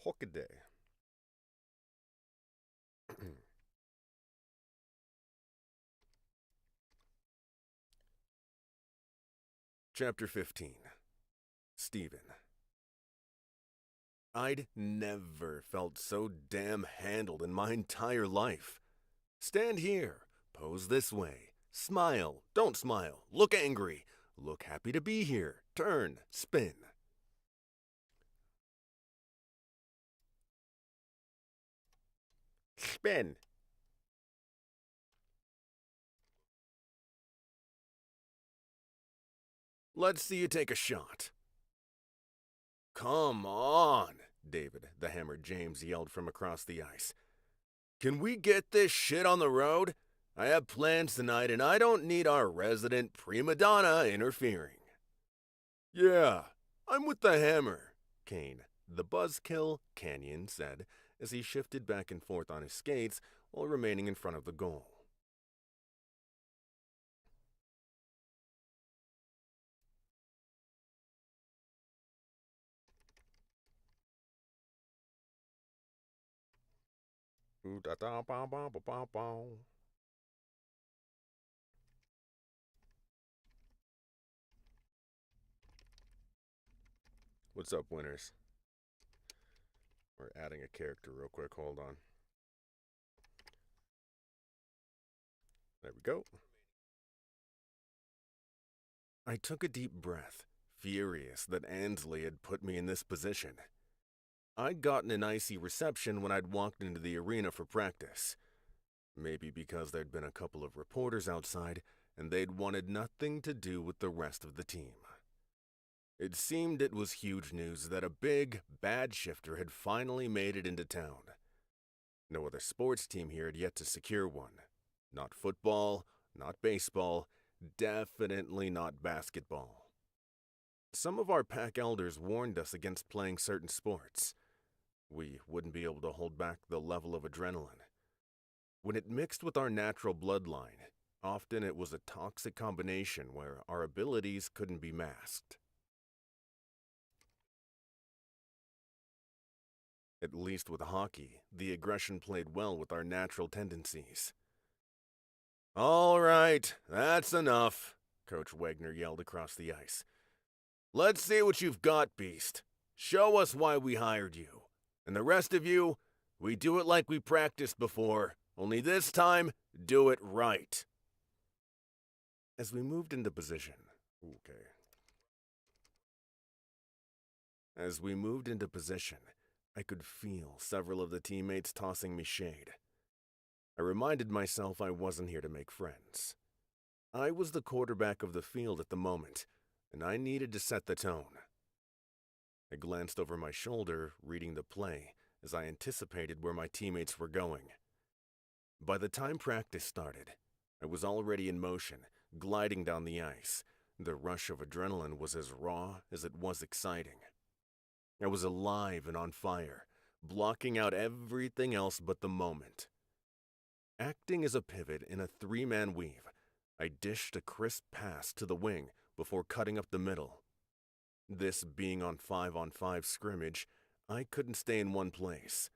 Hockaday. Chapter 15. Stephen. I'd never felt so damn handled in my entire life. Stand here, pose this way, smile, don't smile, look angry, look happy to be here, turn, spin. Spin. Let's see you take a shot. Come on, David, the hammered James yelled from across the ice. Can we get this shit on the road? I have plans tonight and I don't need our resident prima donna interfering. Yeah, I'm with the hammer, Kane, the buzzkill Canyon said as he shifted back and forth on his skates while remaining in front of the goal. What's up, winners? We're adding a character real quick. Hold on. There we go. I took a deep breath, furious that Ansley had put me in this position. I'd gotten an icy reception when I'd walked into the arena for practice. Maybe because there'd been a couple of reporters outside and they'd wanted nothing to do with the rest of the team. It seemed it was huge news that a big, bad shifter had finally made it into town. No other sports team here had yet to secure one. Not football, not baseball, definitely not basketball. Some of our pack elders warned us against playing certain sports. We wouldn't be able to hold back the level of adrenaline. When it mixed with our natural bloodline, often it was a toxic combination where our abilities couldn't be masked. At least with hockey, the aggression played well with our natural tendencies. All right, that's enough, Coach Wagner yelled across the ice. Let's see what you've got, Beast. Show us why we hired you. And the rest of you, we do it like we practiced before, only this time, do it right. As we moved into position, I could feel several of the teammates tossing me shade. I reminded myself I wasn't here to make friends. I was the quarterback of the field at the moment, and I needed to set the tone. I glanced over my shoulder, reading the play, as I anticipated where my teammates were going. By the time practice started, I was already in motion, gliding down the ice. The rush of adrenaline was as raw as it was exciting. I was alive and on fire, blocking out everything else but the moment. Acting as a pivot in a three-man weave, I dished a crisp pass to the wing before cutting up the middle. This being on 5-on-5 scrimmage, I couldn't stay in one place.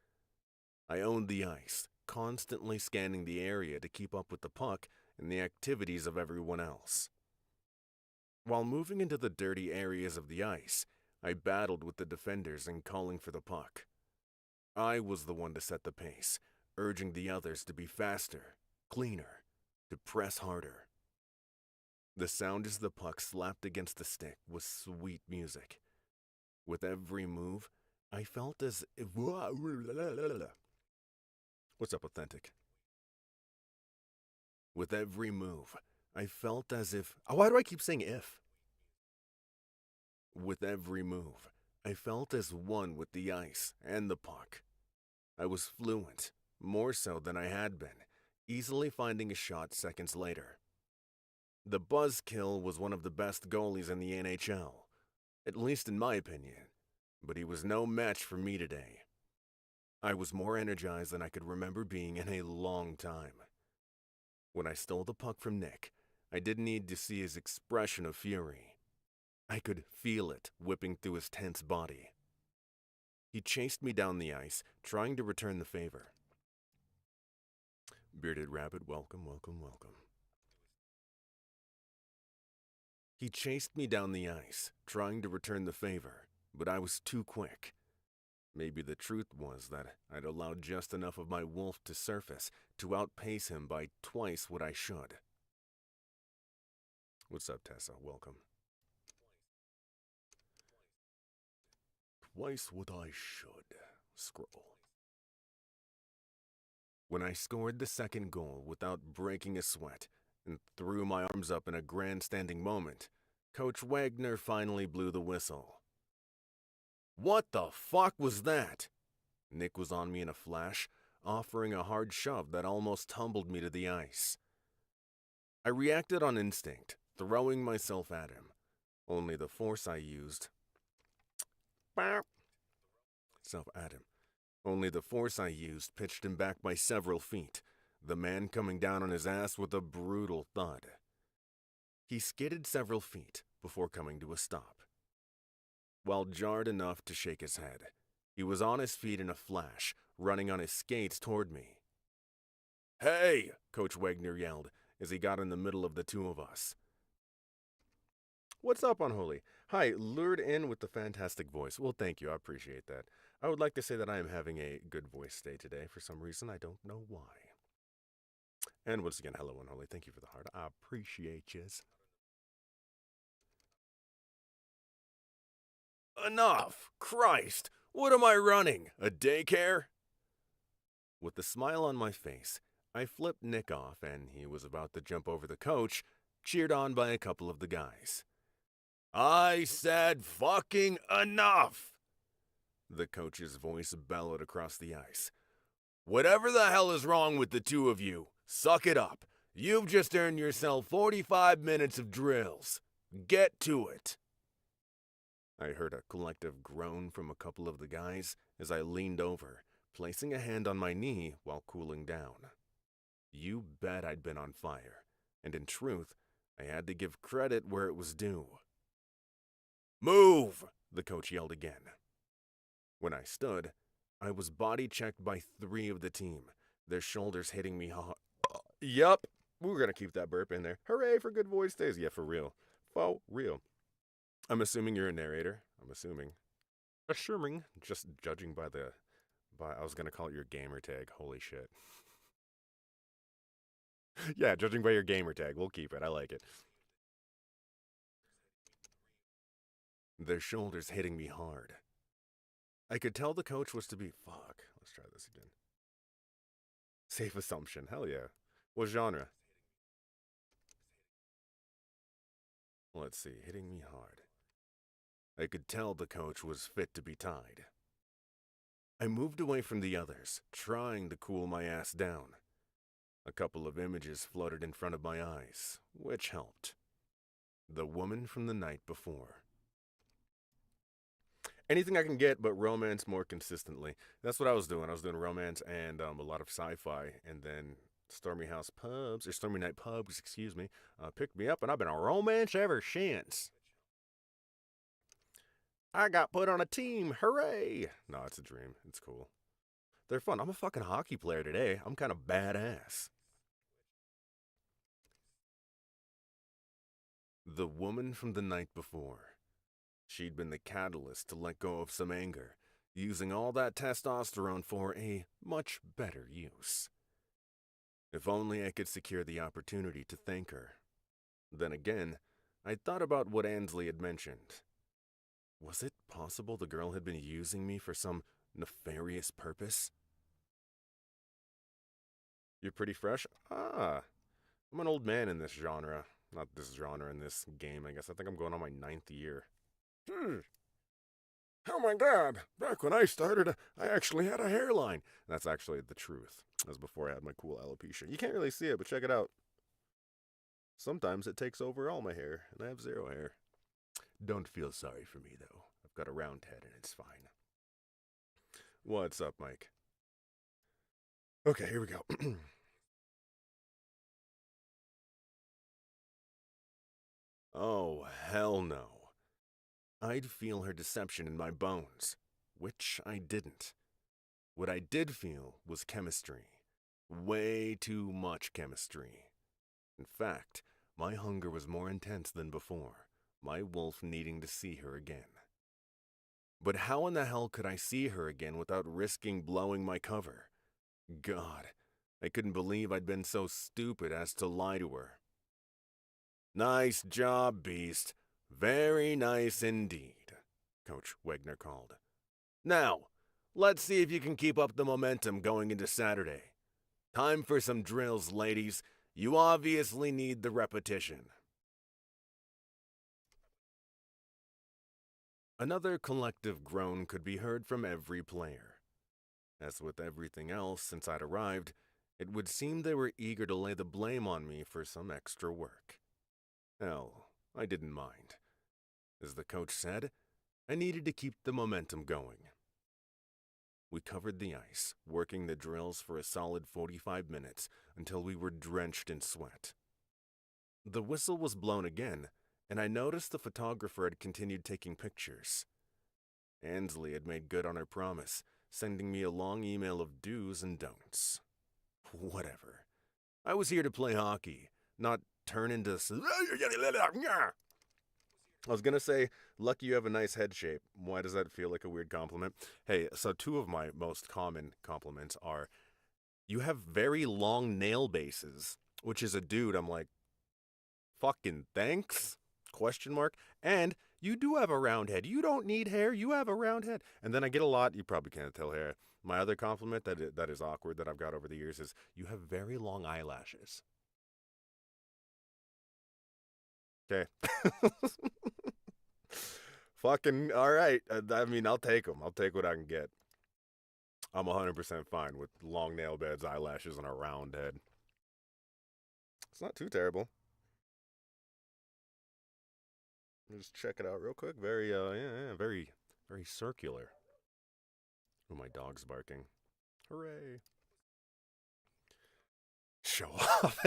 I owned the ice, constantly scanning the area to keep up with the puck and the activities of everyone else. While moving into the dirty areas of the ice, I battled with the defenders and calling for the puck. I was the one to set the pace, urging the others to be faster, cleaner, to press harder. The sound as the puck slapped against the stick was sweet music. With every move, I felt as if... What's up, Authentic? With every move, I felt as if... Why do I keep saying if? With every move, I felt as one with the ice and the puck. I was fluent, more so than I had been, easily finding a shot seconds later. The buzzkill was one of the best goalies in the NHL, at least in my opinion, but he was no match for me today. I was more energized than I could remember being in a long time. When I stole the puck from Nick, I didn't need to see his expression of fury. I could feel it whipping through his tense body. He chased me down the ice, trying to return the favor. Bearded Rabbit, welcome, welcome, welcome. He chased me down the ice, trying to return the favor, but I was too quick. Maybe the truth was that I'd allowed just enough of my wolf to surface to outpace him by twice what I should. What's up, Tessa? Welcome. Twice what I should. Scroll. When I scored the second goal without breaking a sweat and threw my arms up in a grandstanding moment, Coach Wagner finally blew the whistle. What the fuck was that? Nick was on me in a flash, offering a hard shove that almost tumbled me to the ice. I reacted on instinct, throwing myself at him. Only the force I used pitched him back by several feet, the man coming down on his ass with a brutal thud. He skidded several feet before coming to a stop. While jarred enough to shake his head, he was on his feet in a flash, running on his skates toward me. "Hey!" Coach Wagner yelled as he got in the middle of the two of us. What's up, Unholy? Hi, lured in with the fantastic voice. Well, thank you. I appreciate that. I would like to say that I am having a good voice day today. For some reason, I don't know why. And once again, hello, Unholy. Thank you for the heart. I appreciate yous. Enough! Christ! What am I running? A daycare? With a smile on my face, I flipped Nick off, and he was about to jump over the coach, cheered on by a couple of the guys. I said fucking enough! The coach's voice bellowed across the ice. Whatever the hell is wrong with the two of you, suck it up. You've just earned yourself 45 minutes of drills. Get to it. I heard a collective groan from a couple of the guys as I leaned over, placing a hand on my knee while cooling down. You bet I'd been on fire, and in truth, I had to give credit where it was due. Move! The coach yelled again. When I stood, I was body-checked by 3 of the team, their shoulders hitting me hard. Yup, we're gonna keep that burp in there. Hooray for good voice days. Yeah, for real. For real. I'm assuming you're a narrator. I'm assuming. Just judging by I was gonna call it your gamer tag. Holy shit. Yeah, judging by your gamer tag. We'll keep it. I like it. Their shoulders hitting me hard. I could tell the coach was to be. Fuck. Let's try this again. Safe assumption. Hell yeah. What genre? Let's see. Hitting me hard. I could tell the coach was fit to be tied. I moved away from the others, trying to cool my ass down. A couple of images floated in front of my eyes, which helped. The woman from the night before. Anything I can get but romance more consistently. That's what I was doing. I was doing romance and a lot of sci-fi, and then Stormy Night Pubs, picked me up, and I've been a romance ever since. I got put on a team, hooray! No, it's a dream. It's cool. They're fun. I'm a fucking hockey player today. I'm kind of badass. The woman from the night before. She'd been the catalyst to let go of some anger, using all that testosterone for a much better use. If only I could secure the opportunity to thank her. Then again, I thought about what Ansley had mentioned. Was it possible the girl had been using me for some nefarious purpose? You're pretty fresh? I'm an old man in this genre. Not this genre, in this game, I guess. I think I'm going on my 9th year. Oh my god, back when I started, I actually had a hairline. That's actually the truth. That was before I had my cool alopecia. You can't really see it, but check it out. Sometimes it takes over all my hair, and I have 0 hair. Don't feel sorry for me, though. I've got a round head, and it's fine. What's up, Mike? Okay, here we go. Oh, hell no. I'd feel her deception in my bones. which I didn't. What I did feel was chemistry. Way too much chemistry. In fact, my hunger was more intense than before, my wolf needing to see her again. But how in the hell could I see her again without risking blowing my cover? God, I couldn't believe I'd been so stupid as to lie to her. Nice job, Beast. Very nice indeed, Coach Wegner called. Now, let's see if you can keep up the momentum going into Saturday. Time for some drills, ladies. You obviously need the repetition. Another collective groan could be heard from every player. As with everything else since I'd arrived, it would seem they were eager to lay the blame on me for some extra work. Hell, I didn't mind. As the coach said, I needed to keep the momentum going. We covered the ice, working the drills for a solid 45 minutes until we were drenched in sweat. The whistle was blown again, and I noticed the photographer had continued taking pictures. Ansley had made good on her promise, sending me a long email of do's and don'ts. Whatever. I was here to play hockey, not turn into... I was gonna say, lucky you have a nice head shape. Why does that feel like a weird compliment? Hey, so two of my most common compliments are, you have very long nail bases, which is a dude, I'm like, fucking thanks? Question mark. And you do have a round head. You don't need hair. You have a round head. And then I get a lot, you probably can't tell hair. My other compliment that is awkward that I've got over the years is, you have very long eyelashes. Okay. Fucking all right. I mean, I'll take them. I'll take what I can get. I'm 100% fine with long nail beds, eyelashes, and a round head. It's not too terrible. Just check it out real quick. Very, very, very circular. Oh, my dog's barking. Hooray. Show off.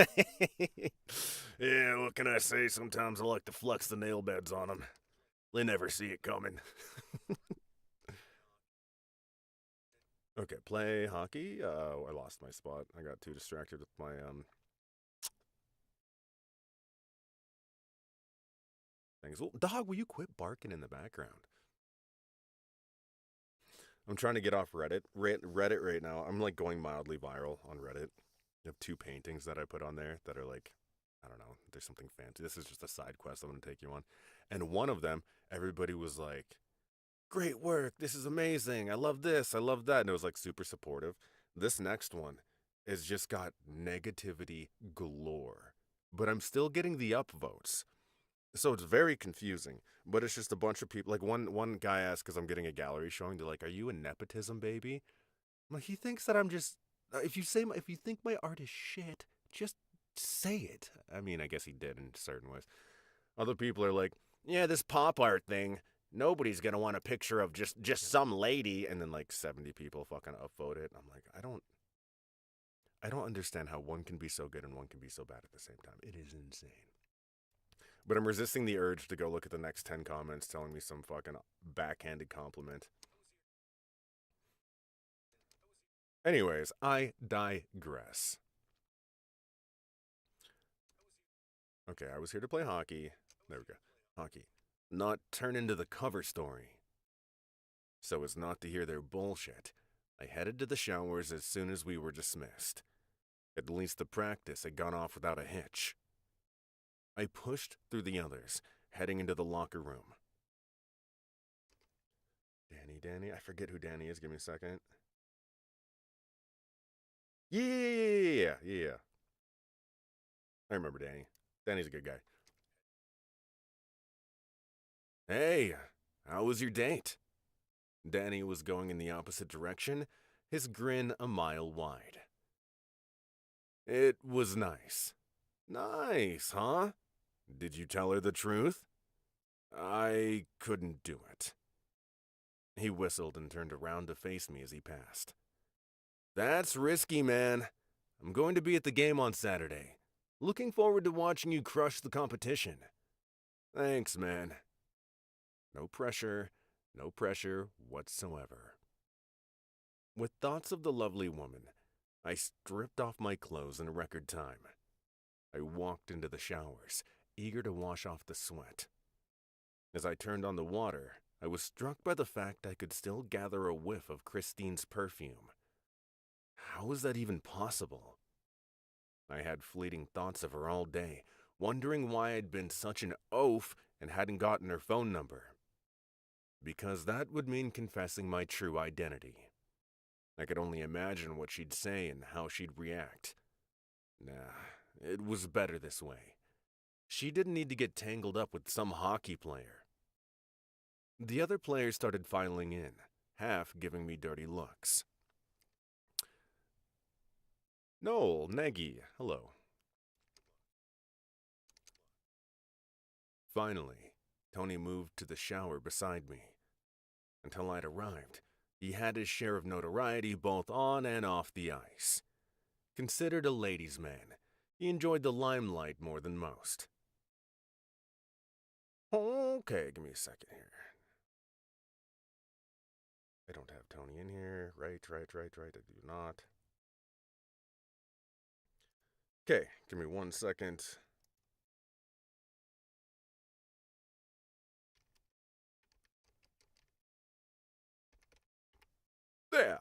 Yeah, what can I say? Sometimes I like to flex the nail beds on them. They never see it coming. Okay, play hockey. I lost my spot. I got too distracted with my things. Well, dog, will you quit barking in the background? I'm trying to get off Reddit. Reddit right now. I'm like going mildly viral on Reddit. I have two paintings that I put on there that are like, I don't know, there's something fancy. This is just a side quest I'm going to take you on. And one of them, everybody was like, great work. This is amazing. I love this. I love that. And it was like super supportive. This next one has just got negativity galore. But I'm still getting the upvotes. So it's very confusing, but it's just a bunch of people. Like one guy asked, because I'm getting a gallery showing, they're like, "Are you a nepotism baby?" I'm like, he thinks that I'm just. If you think my art is shit, just say it. I mean, I guess he did in certain ways. Other people are like, "Yeah, this pop art thing. Nobody's gonna want a picture of just some lady," and then like 70 people fucking upvote it. I'm like, I don't understand how one can be so good and one can be so bad at the same time. It is insane. But I'm resisting the urge to go look at the next 10 comments telling me some fucking backhanded compliment. Anyways, I digress. Okay, I was here to play hockey. There we go. Hockey. Not turn into the cover story. So as not to hear their bullshit, I headed to the showers as soon as we were dismissed. At least the practice had gone off without a hitch. I pushed through the others, heading into the locker room. Danny, I forget who Danny is. Give me a second. Yeah. I remember Danny. Danny's a good guy. Hey, how was your date? Danny was going in the opposite direction, his grin a mile wide. It was nice. Nice, huh? Did you tell her the truth? I couldn't do it. He whistled and turned around to face me as he passed. That's risky, man. I'm going to be at the game on Saturday. Looking forward to watching you crush the competition. Thanks, man. No pressure, No pressure whatsoever. With thoughts of the lovely woman, I stripped off my clothes in record time. I walked into the showers, eager to wash off the sweat. As I turned on the water, I was struck by the fact I could still gather a whiff of Christine's perfume. How was that even possible? I had fleeting thoughts of her all day, wondering why I'd been such an oaf and hadn't gotten her phone number. Because that would mean confessing my true identity. I could only imagine what she'd say and how she'd react. Nah, it was better this way. She didn't need to get tangled up with some hockey player. The other players started filing in, half giving me dirty looks. Noel, Nagy, hello. Finally, Tony moved to the shower beside me. Until I'd arrived, he had his share of notoriety both on and off the ice. Considered a ladies' man, he enjoyed the limelight more than most. Okay, give me a second here. I don't have Tony in here. Right. I do not. Okay, give me 1 second. There.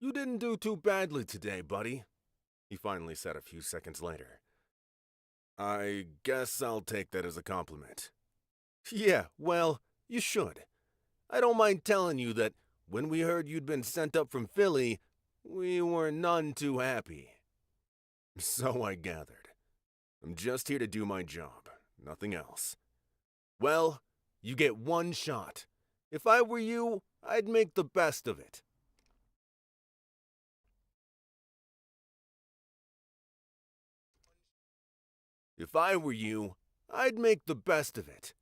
You didn't do too badly today, buddy, he finally said a few seconds later. I guess I'll take that as a compliment. Yeah, well, you should. I don't mind telling you that when we heard you'd been sent up from Philly, we were none too happy. So I gathered. I'm just here to do my job, nothing else. Well, you get one shot. If I were you, I'd make the best of it. If I were you, I'd make the best of it.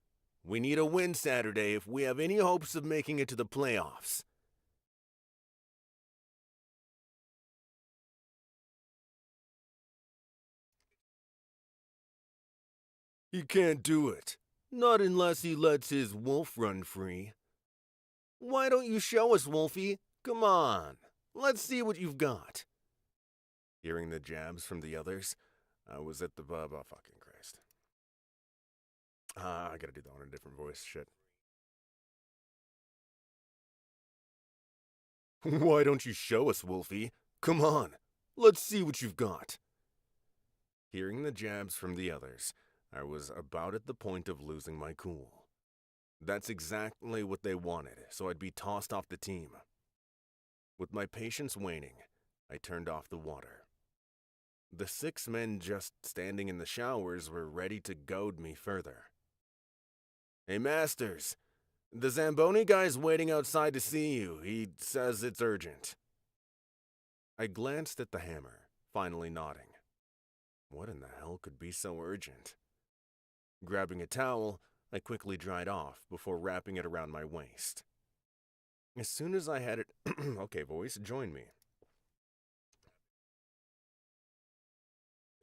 We need a win Saturday if we have any hopes of making it to the playoffs. He can't do it. Not unless he lets his wolf run free. Why don't you show us, Wolfie? Come on. Let's see what you've got. Hearing the jabs from the others, I was at the pub. Oh, fucking Christ. I gotta do that one in a different voice. Shit. Why don't you show us, Wolfie? Come on. Let's see what you've got. Hearing the jabs from the others, I was about at the point of losing my cool. That's exactly what they wanted, so I'd be tossed off the team. With my patience waning, I turned off the water. The 6 men just standing in the showers were ready to goad me further. Hey, Masters, the Zamboni guy's waiting outside to see you. He says it's urgent. I glanced at the hammer, finally nodding. What in the hell could be so urgent? Grabbing a towel, I quickly dried off before wrapping it around my waist. As soon as I had it... Okay, voice, join me.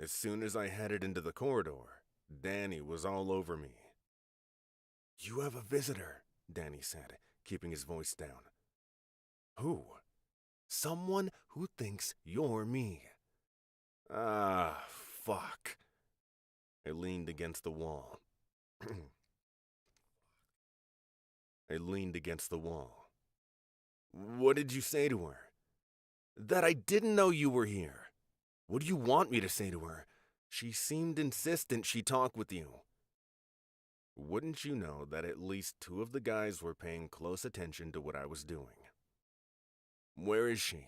As soon as I headed into the corridor, Danny was all over me. You have a visitor, Danny said, keeping his voice down. Who? Someone who thinks you're me. Ah, fuck. I leaned against the wall. What did you say to her? That I didn't know you were here. What do you want me to say to her? She seemed insistent she talk with you. Wouldn't you know that at least 2 of the guys were paying close attention to what I was doing? Where is she?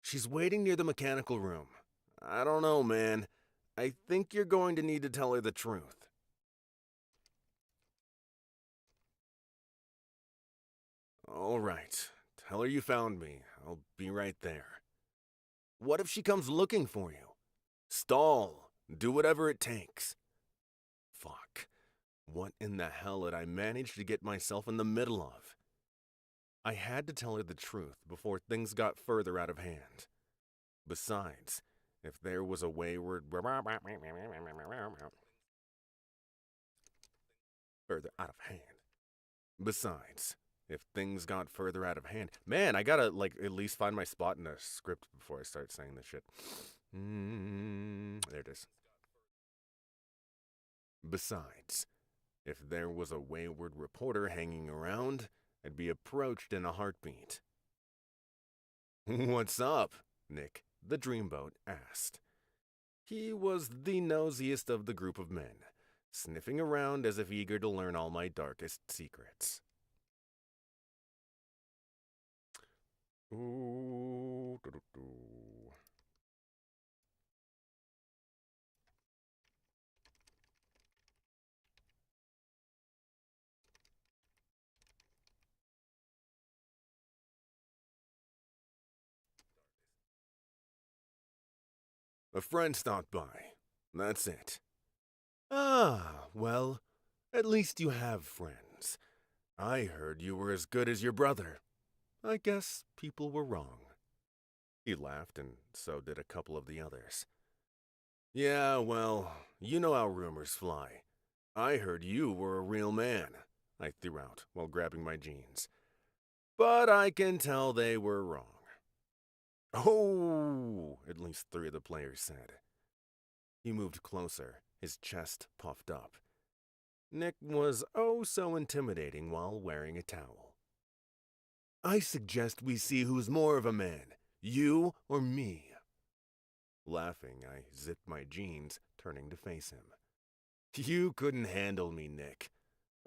She's waiting near the mechanical room. I don't know, man. I think you're going to need to tell her the truth. All right. Tell her you found me. I'll be right there. What if she comes looking for you? Stall. Do whatever it takes. Fuck. What in the hell had I managed to get myself in the middle of? I had to tell her the truth before things got further out of hand. Besides, if there was a wayward further out of hand. Besides, if things got further out of hand, man, I gotta like at least find my spot in a script before I start saying this shit. There it is. Besides, if there was a wayward reporter hanging around, I'd be approached in a heartbeat. What's up? Nick, the dreamboat, asked. He was the nosiest of the group of men, sniffing around as if eager to learn all my darkest secrets. Ooh, doo-doo-doo. A friend stopped by. That's it. Ah, well, at least you have friends. I heard you were as good as your brother. I guess people were wrong. He laughed, and so did a couple of the others. Yeah, well, you know how rumors fly. I heard you were a real man, I threw out while grabbing my jeans. But I can tell they were wrong. Oh, at least 3 of the players said. He moved closer, his chest puffed up. Nick was oh so intimidating while wearing a towel. I suggest we see who's more of a man, you or me. Laughing, I zipped my jeans, turning to face him. You couldn't handle me, Nick.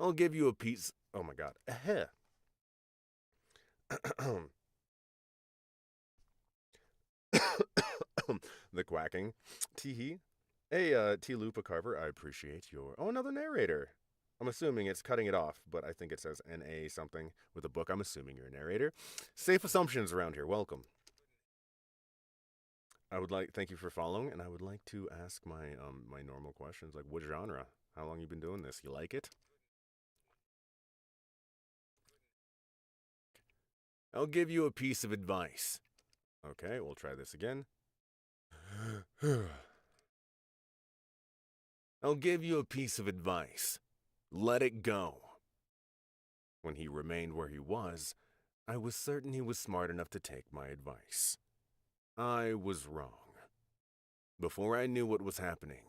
I'll give you a piece. Oh my god. The quacking. Teehee. Hey, T. Lupa Carver, I appreciate your. Oh, another narrator. I'm assuming it's cutting it off, but I think it says NA something with a book. I'm assuming you're a narrator. Safe assumptions around here. Welcome. Thank you for following, and I would like to ask my normal questions, like what genre? How long you been doing this? You like it? I'll give you a piece of advice. Okay, we'll try this again. I'll give you a piece of advice. Let it go. When he remained where he was, I was certain he was smart enough to take my advice. I was wrong. Before I knew what was happening,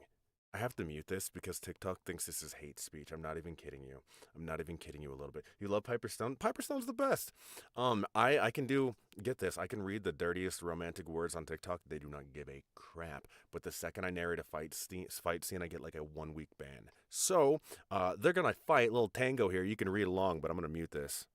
I have to mute this because TikTok thinks this is hate speech. I'm not even kidding you. I'm not even kidding you a little bit. You love Piper Stone? Piper Stone's the best. I can get this. I can read the dirtiest romantic words on TikTok. They do not give a crap. But the second I narrate a fight scene, I get like a 1-week ban. So, they're gonna fight. Little tango here. You can read along, but I'm gonna mute this.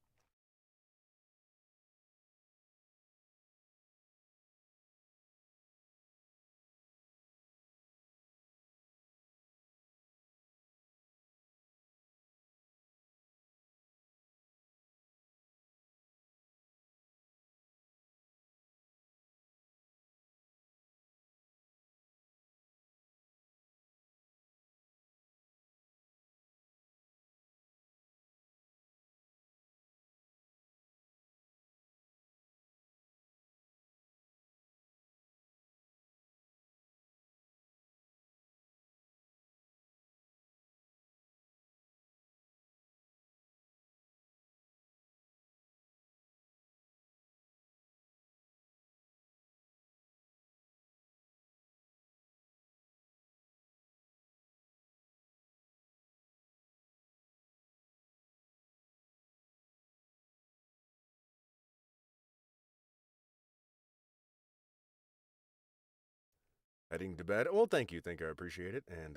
Heading to bed. Well, thank you. I appreciate it. And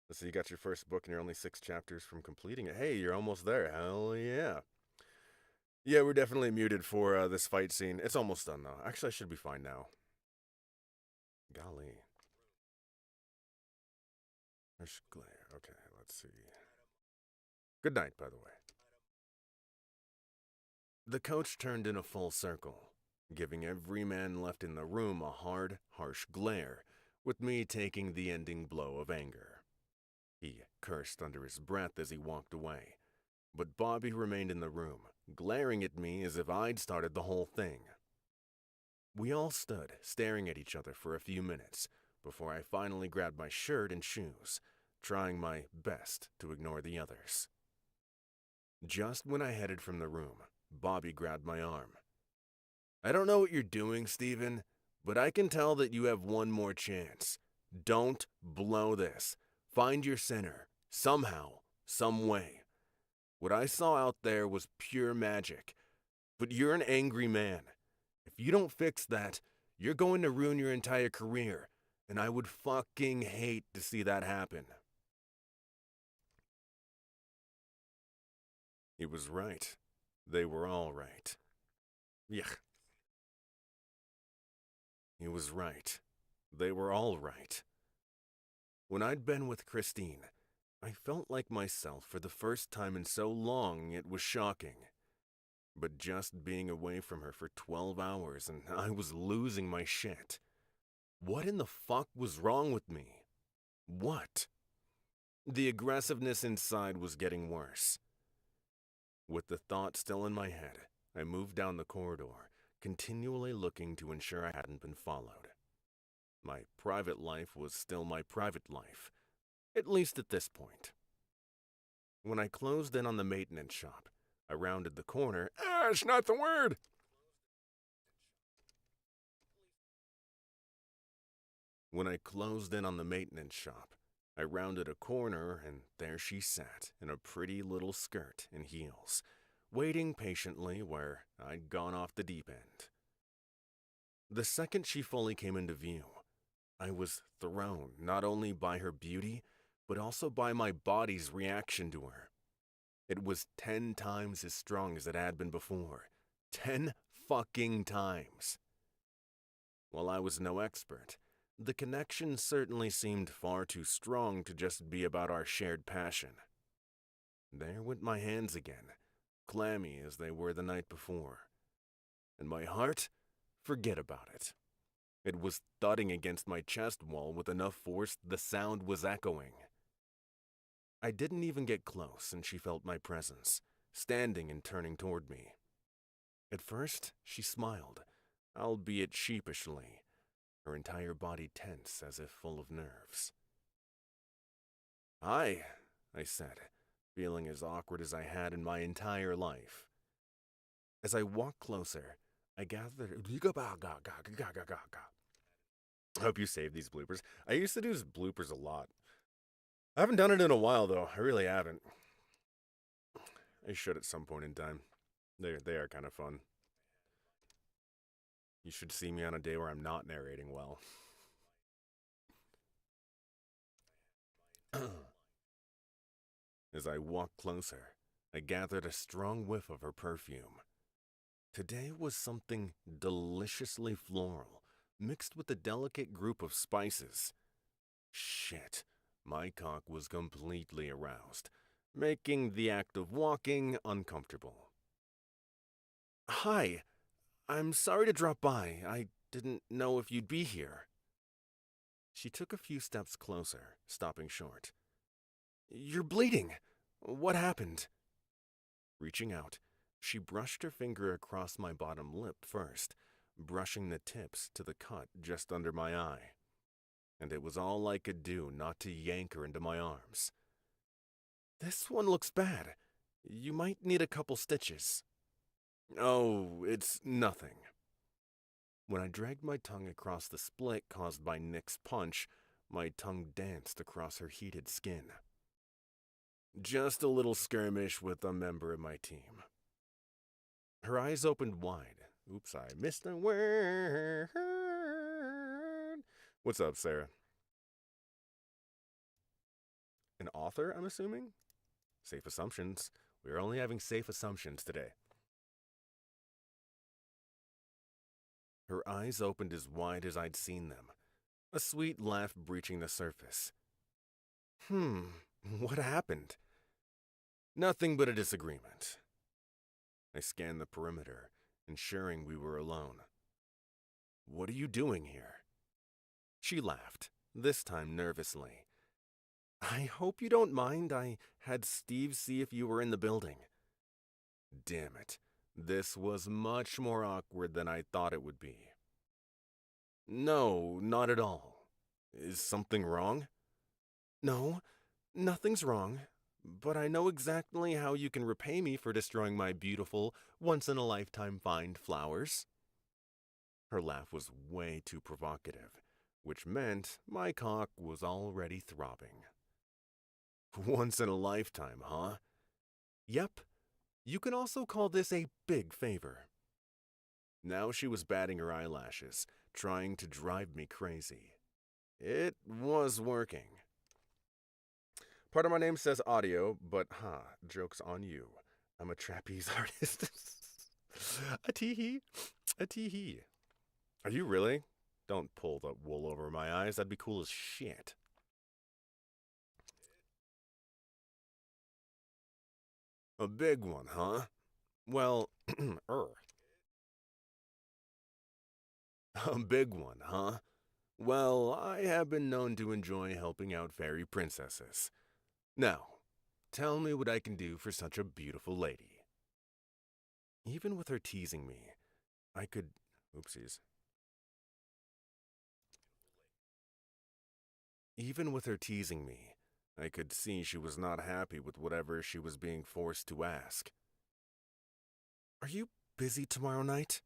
let's see, you got your first book and you're only 6 chapters from completing it. Hey, you're almost there. Hell yeah. Yeah, we're definitely muted for this fight scene. It's almost done though. Actually, I should be fine now. Golly. Harsh glare. Okay, let's see. Good night, by the way. The coach turned in a full circle, giving every man left in the room a hard, harsh glare, with me taking the ending blow of anger. He cursed under his breath as he walked away, but Bobby remained in the room, glaring at me as if I'd started the whole thing. We all stood, staring at each other for a few minutes, before I finally grabbed my shirt and shoes, trying my best to ignore the others. Just when I headed from the room, Bobby grabbed my arm. "I don't know what you're doing, Steven, but I can tell that you have one more chance. Don't blow this. Find your center, somehow, some way. What I saw out there was pure magic, but you're an angry man. If you don't fix that, you're going to ruin your entire career, and I would fucking hate to see that happen." He was right. They were all right. Yuck. He was right. They were all right. When I'd been with Christine, I felt like myself for the first time in so long it was shocking. But just being away from her for 12 hours and I was losing my shit. What in the fuck was wrong with me? What? The aggressiveness inside was getting worse. With the thought still in my head, I moved down the corridor, continually looking to ensure I hadn't been followed. My private life was still my private life, at least at this point. When I closed in on the maintenance shop, I rounded the corner. It's not the word! When I closed in on the maintenance shop, I rounded a corner and there she sat in a pretty little skirt and heels, waiting patiently where I'd gone off the deep end. The second she fully came into view, I was thrown not only by her beauty, but also by my body's reaction to her. It was 10 times as strong as it had been before. 10 fucking times. While I was no expert, the connection certainly seemed far too strong to just be about our shared passion. There went my hands again, clammy as they were the night before. And my heart? Forget about it. It was thudding against my chest wall with enough force the sound was echoing. I didn't even get close and she felt my presence, standing and turning toward me. At first, she smiled, albeit sheepishly, her entire body tense as if full of nerves. "Hi," I said, feeling as awkward as I had in my entire life. As I walked closer, I gathered. I hope you saved these bloopers. I used to do bloopers a lot. I haven't done it in a while, though. I really haven't. I should at some point in time. They are kind of fun. You should see me on a day where I'm not narrating well. As I walked closer, I gathered a strong whiff of her perfume. Today was something deliciously floral, mixed with a delicate group of spices. Shit, my cock was completely aroused, making the act of walking uncomfortable. "Hi, I'm sorry to drop by. I didn't know if you'd be here." She took a few steps closer, stopping short. "You're bleeding. What happened?" Reaching out, she brushed her finger across my bottom lip first, brushing the tips to the cut just under my eye. And it was all I could do not to yank her into my arms. "This one looks bad. You might need a couple stitches." "Oh, it's nothing." When I dragged my tongue across the split caused by Nick's punch, my tongue danced across her heated skin. "Just a little skirmish with a member of my team." Her eyes opened wide. Oops, I missed a word. What's up, Sarah? An author, I'm assuming? Safe assumptions. We're only having safe assumptions today. Her eyes opened as wide as I'd seen them, a sweet laugh breaching the surface. What happened?" "Nothing but a disagreement." I scanned the perimeter, ensuring we were alone. "What are you doing here?" She laughed, this time nervously. "I hope you don't mind. I had Steve see if you were in the building." Damn it. This was much more awkward than I thought it would be. No, not at all. Is something wrong? No, nothing's wrong. But I know exactly how you can repay me for destroying my beautiful, once-in-a-lifetime find flowers. Her laugh was way too provocative, which meant my cock was already throbbing. Once in a lifetime, huh? Yep. You can also call this a big favor. Now she was batting her eyelashes, trying to drive me crazy. It was working. Part of my name says audio, but joke's on you. I'm a trapeze artist. A teehee. A teehee. Are you really? Don't pull the wool over my eyes. That'd be cool as shit. A big one, huh? Well, a big one, huh? Well, I have been known to enjoy helping out fairy princesses. Now, tell me what I can do for such a beautiful lady. Even with her teasing me, I could. Oopsies. Even with her teasing me, I could see she was not happy with whatever she was being forced to ask. Are you busy tomorrow night?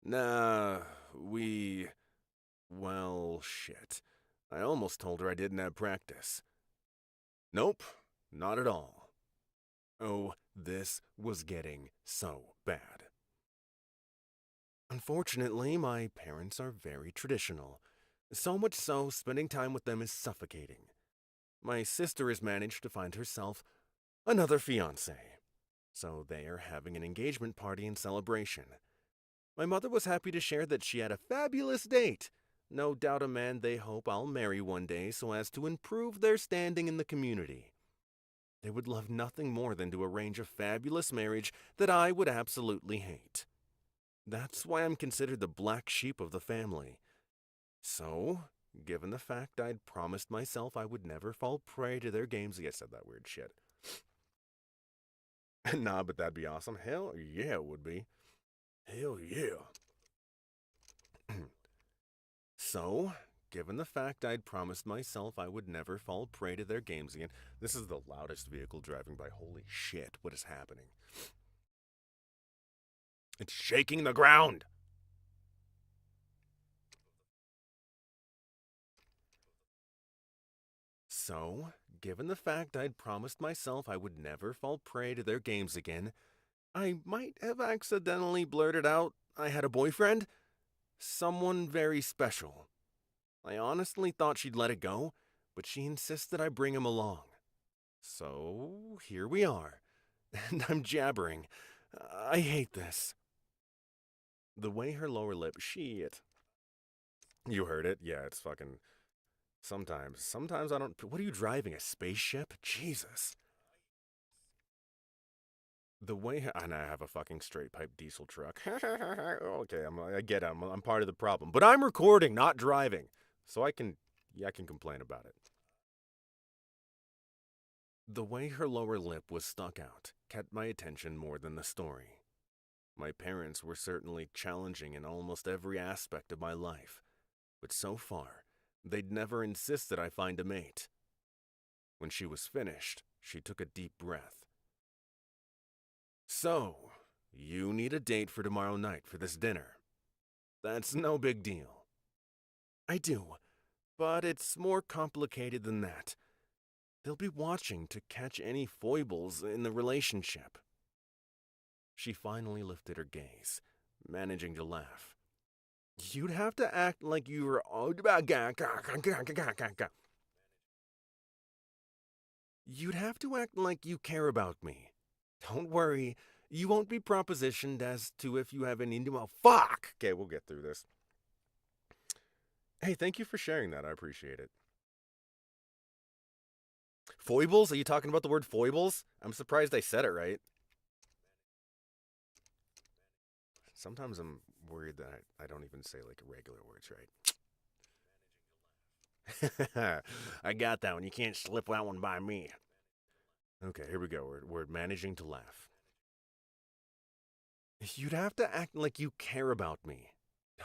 Nah, we. Well, shit. I almost told her I didn't have practice. Nope, not at all. Oh, this was getting so bad. Unfortunately, my parents are very traditional. So much so, spending time with them is suffocating. My sister has managed to find herself another fiancé. So they are having an engagement party in celebration. My mother was happy to share that she had a fabulous date. No doubt a man they hope I'll marry one day so as to improve their standing in the community. They would love nothing more than to arrange a fabulous marriage that I would absolutely hate. That's why I'm considered the black sheep of the family. So, given the fact I'd promised myself I would never fall prey to their games, I said that weird shit. Nah, but that'd be awesome. Hell yeah, it would be. Hell yeah. So, given the fact I'd promised myself I would never fall prey to their games again, this is the loudest vehicle driving by. Holy shit, what is happening? It's shaking the ground! So, given the fact I'd promised myself I would never fall prey to their games again, I might have accidentally blurted out I had a boyfriend. Someone very special. I honestly thought she'd let it go, but she insisted I bring him along. So, here we are. And I'm jabbering. I hate this. The way her lower lip, shit. You heard it? Yeah, it's fucking. Sometimes I don't. What are you driving? A spaceship? Jesus. The way. And I have a fucking straight pipe diesel truck. Okay, I get it. I'm part of the problem. But I'm recording, not driving. So I can. Yeah, I can complain about it. The way her lower lip was stuck out kept my attention more than the story. My parents were certainly challenging in almost every aspect of my life, but so far, they'd never insisted I find a mate. When she was finished, she took a deep breath. So, you need a date for tomorrow night for this dinner. That's no big deal. I do, but it's more complicated than that. They'll be watching to catch any foibles in the relationship. She finally lifted her gaze, managing to laugh. You'd have to act like you were. You'd have to act like you care about me. Don't worry, you won't be propositioned as to if you have any. Well, fuck! Okay, we'll get through this. Hey, thank you for sharing that. I appreciate it. Foibles? Are you talking about the word foibles? I'm surprised I said it right. Sometimes I'm worried that I don't even say like regular words right. I got that one. You can't slip that one by me. Okay, here we go. We're managing to laugh. You'd have to act like you care about me.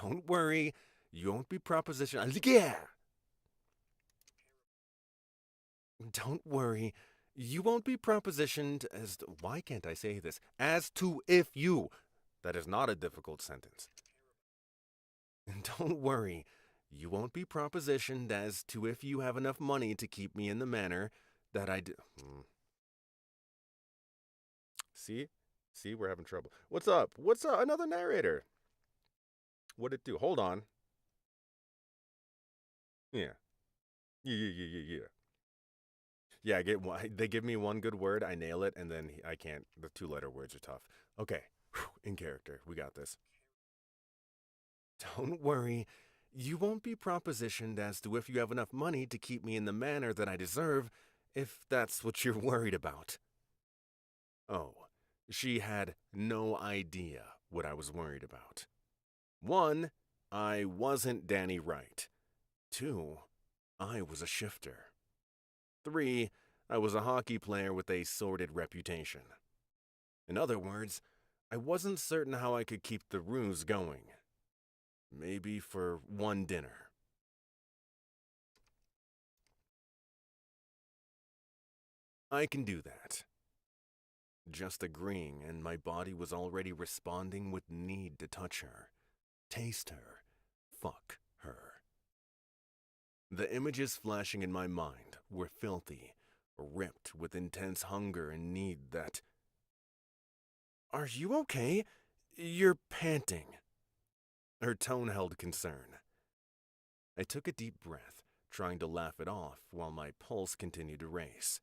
Don't worry, you won't be propositioned. Yeah! Don't worry. You won't be propositioned as to, why can't I say this? As to if you. That is not a difficult sentence. And don't worry. You won't be propositioned as to if you have enough money to keep me in the manner that I do. See? See, we're having trouble. What's up? What's up? Another narrator. What'd it do? Hold on. Yeah. Yeah. Yeah, I get one. They give me one good word, I nail it, and then I can't. The two-letter words are tough. Okay, in character, we got this. Don't worry, you won't be propositioned as to if you have enough money to keep me in the manner that I deserve, if that's what you're worried about. Oh, she had no idea what I was worried about. 1, I wasn't Danny Wright. 2, I was a shifter. 3, I was a hockey player with a sordid reputation. In other words, I wasn't certain how I could keep the ruse going. Maybe for one dinner. I can do that. Just agreeing, and my body was already responding with need to touch her, taste her, fuck her. The images flashing in my mind were filthy, ripped with intense hunger and need that. Are you okay? You're panting. Her tone held concern. I took a deep breath, trying to laugh it off while my pulse continued to race.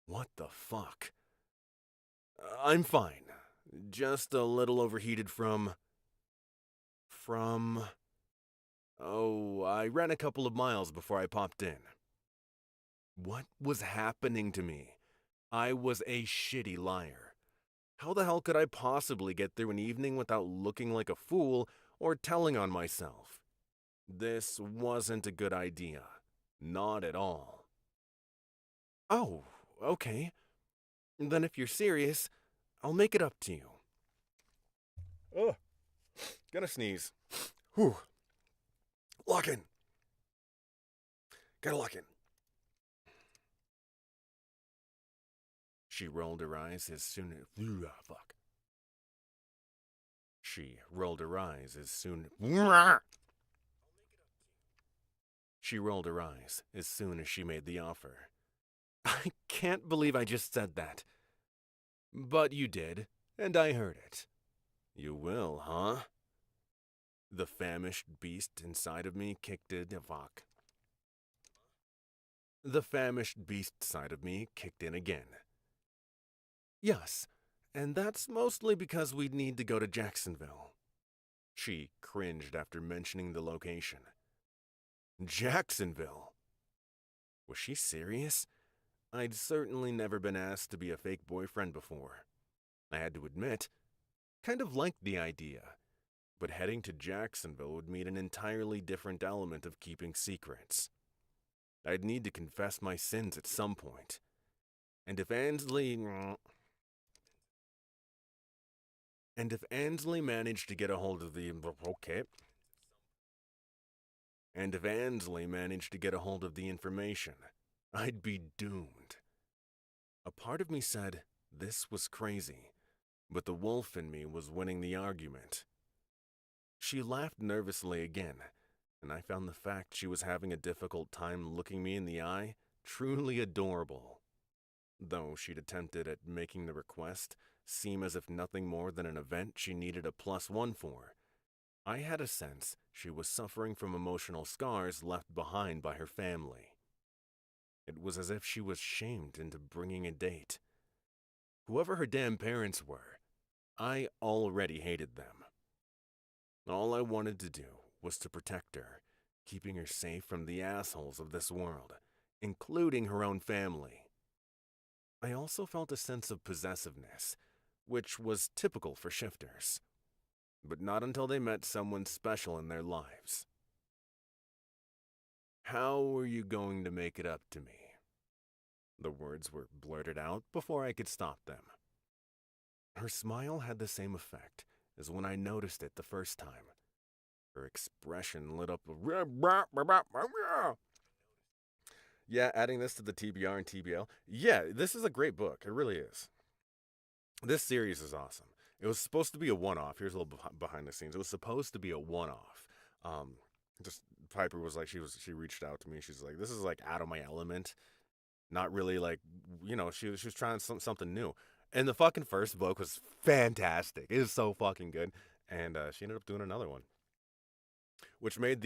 What the fuck? I'm fine. Just a little overheated from... Oh, I ran a couple of miles before I popped in. What was happening to me? I was a shitty liar. How the hell could I possibly get through an evening without looking like a fool or telling on myself? This wasn't a good idea. Not at all. Oh, okay. Then if you're serious, I'll make it up to you. Ugh. Gonna sneeze. Whew. Lock in. Gotta lock in. She rolled her eyes as soon as... Fuck. She rolled her eyes as soon... She rolled her eyes as soon as she made the offer. I can't believe I just said that. But you did, and I heard it. You will, huh? The famished beast inside of me kicked in. Fuck. The famished beast side of me kicked in again. Yes, and that's mostly because we'd need to go to Jacksonville. She cringed after mentioning the location. Jacksonville? Was she serious? I'd certainly never been asked to be a fake boyfriend before. I had to admit, kind of liked the idea, but heading to Jacksonville would mean an entirely different element of keeping secrets. I'd need to confess my sins at some point. And if Ansley managed to get a hold of the... Okay. And if Ansley managed to get a hold of the information, I'd be doomed. A part of me said this was crazy, but the wolf in me was winning the argument. She laughed nervously again, and I found the fact she was having a difficult time looking me in the eye truly adorable. Though she'd attempted at making the request seem as if nothing more than an event she needed a +1 for, I had a sense she was suffering from emotional scars left behind by her family. It was as if she was shamed into bringing a date. Whoever her damn parents were, I already hated them. All I wanted to do was to protect her, keeping her safe from the assholes of this world, including her own family. I also felt a sense of possessiveness, which was typical for shifters, but not until they met someone special in their lives. How are you going to make it up to me? The words were blurted out before I could stop them. Her smile had the same effect as when I noticed it the first time. Her expression lit up. Yeah, adding this to the TBR and TBL. Yeah, this is a great book. It really is. This series is awesome. It was supposed to be a one-off. Here's a little behind the scenes. It was supposed to be a one-off. Um, just Piper was like, she reached out to me. She's like, this is like out of my element. Not really like, she was trying something new. And the fucking first book was fantastic. It was so fucking good. And she ended up doing another one, which made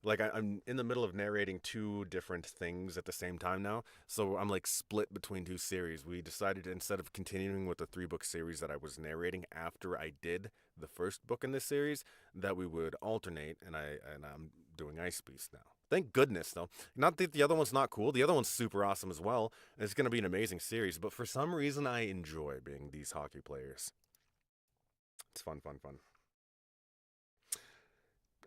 I'm in the middle of narrating two different things at the same time now. So I'm like split between two series. We decided, instead of continuing with the 3-book series that I was narrating after I did the first book in this series, that we would alternate. And I'm doing Ice Beast now. Thank goodness, though. Not that the other one's not cool. The other one's super awesome as well. It's going to be an amazing series. But for some reason, I enjoy being these hockey players. It's fun, fun, fun.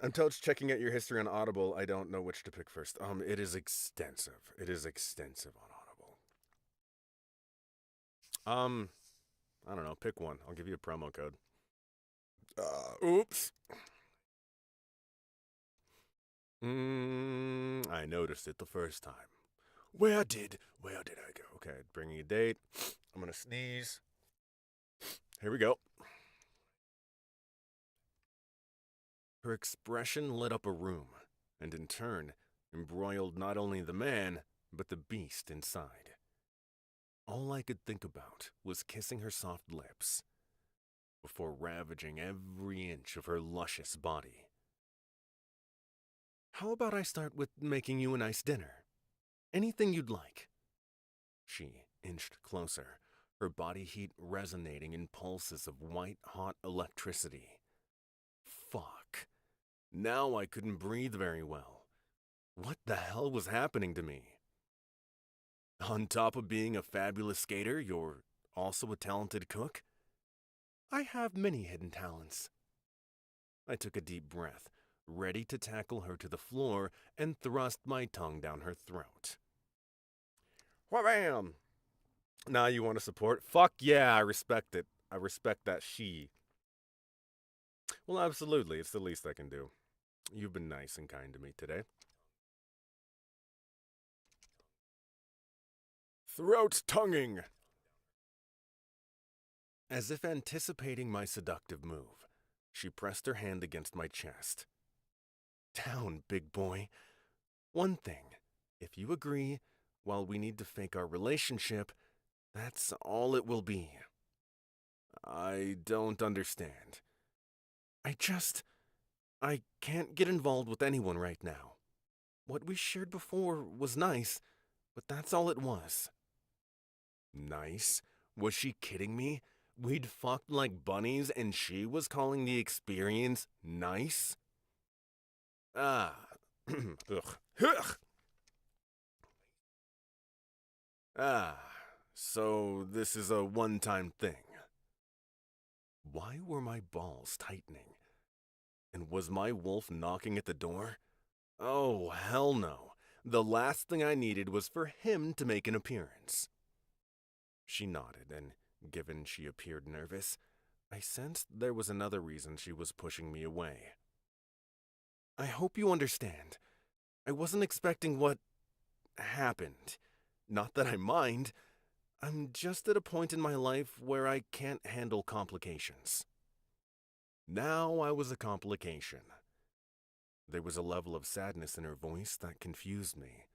Until checking out your history on Audible, I don't know which to pick first. It is extensive. It is extensive on Audible. I don't know. Pick one. I'll give you a promo code. Oops. I noticed it the first time. Where did I go? Okay, bringing a date. I'm gonna sneeze. Here we go. Her expression lit up a room, and in turn, embroiled not only the man, but the beast inside. All I could think about was kissing her soft lips, before ravaging every inch of her luscious body. How about I start with making you a nice dinner? Anything you'd like. She inched closer, her body heat resonating in pulses of white-hot electricity. Fuck. Now I couldn't breathe very well. What the hell was happening to me? On top of being a fabulous skater, you're also a talented cook? I have many hidden talents. I took a deep breath, ready to tackle her to the floor and thrust my tongue down her throat. Wha-bam! Now you want to support? Fuck yeah, I respect it. I respect that she. Well, absolutely, it's the least I can do. You've been nice and kind to me today. Throat tonguing! As if anticipating my seductive move, she pressed her hand against my chest. Down, big boy. One thing, if you agree, while we need to fake our relationship, that's all it will be. I don't understand. I can't get involved with anyone right now. What we shared before was nice, but that's all it was. Nice? Was she kidding me? We'd fucked like bunnies and she was calling the experience nice? Ah. Ugh. Ugh. Ah. So this is a one-time thing. Why were my balls tightening? And was my wolf knocking at the door? Oh, hell no. The last thing I needed was for him to make an appearance. She nodded, and given she appeared nervous, I sensed there was another reason she was pushing me away. I hope you understand. I wasn't expecting what happened. Not that I mind. I'm just at a point in my life where I can't handle complications. Now I was a complication. There was a level of sadness in her voice that confused me,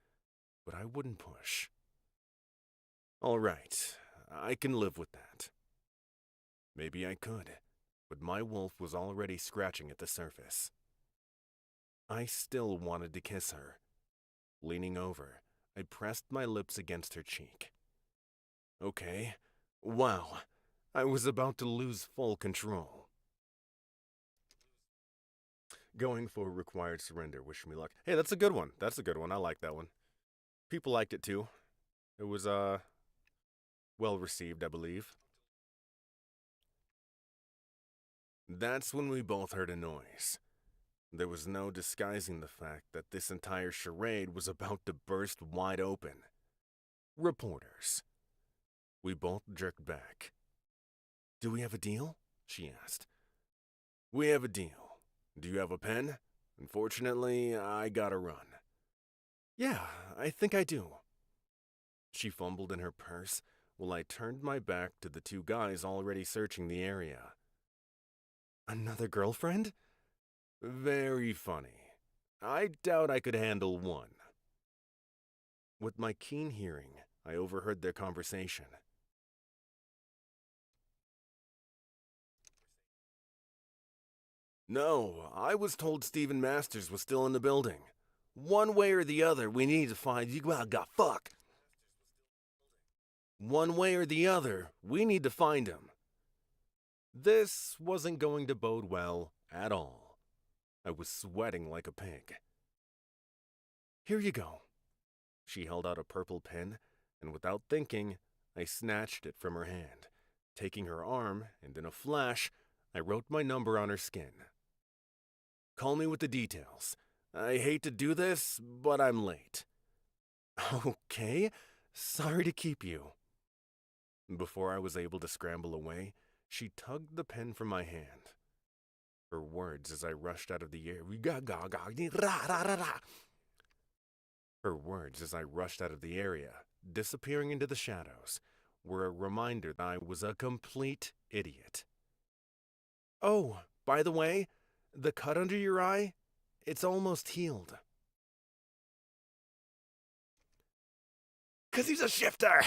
but I wouldn't push. All right, I can live with that. Maybe I could, but my wolf was already scratching at the surface. I still wanted to kiss her. Leaning over, I pressed my lips against her cheek. Okay, wow, I was about to lose full control. Going for required surrender, wish me luck. Hey, that's a good one. That's a good one. I like that one. People liked it too. It was, well received, I believe. That's when we both heard a noise. There was no disguising the fact that this entire charade was about to burst wide open. Reporters. We both jerked back. Do we have a deal? She asked. We have a deal. Do you have a pen? Unfortunately, I gotta run. Yeah, I think I do. She fumbled in her purse while I turned my back to the two guys already searching the area. Another girlfriend? Very funny. I doubt I could handle one. With my keen hearing, I overheard their conversation. No, I was told Stephen Masters was still in the building. One way or the other, we need to find you. Well, God, fuck. One way or the other, we need to find him. This wasn't going to bode well at all. I was sweating like a pig. Here you go. She held out a purple pen, and without thinking, I snatched it from her hand, taking her arm, and in a flash, I wrote my number on her skin. Call me with the details. I hate to do this, but I'm late. Okay, sorry to keep you. Before I was able to scramble away, she tugged the pen from my hand. Her words as I rushed out of the air. Her words as I rushed out of the area, disappearing into the shadows, were a reminder that I was a complete idiot. Oh, by the way, the cut under your eye, it's almost healed. 'Cause he's a shifter!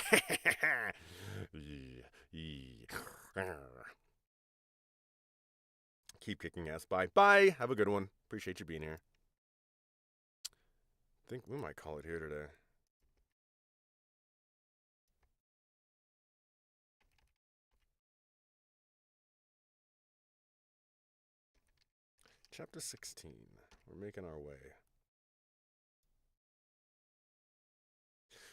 Keep kicking ass. Bye. Bye. Have a good one. Appreciate you being here. I think we might call it here today. Chapter 16. We're making our way.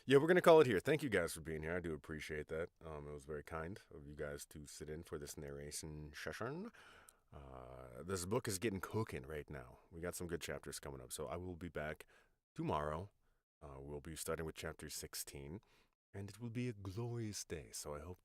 Yeah, we're going to call it here. Thank you guys for being here. I do appreciate that. It was very kind of you guys to sit in for this narration session. This book is getting cooking right now. We got some good chapters coming up, so I will be back tomorrow. We'll be starting with chapter 16, and it will be a glorious day, so I hope to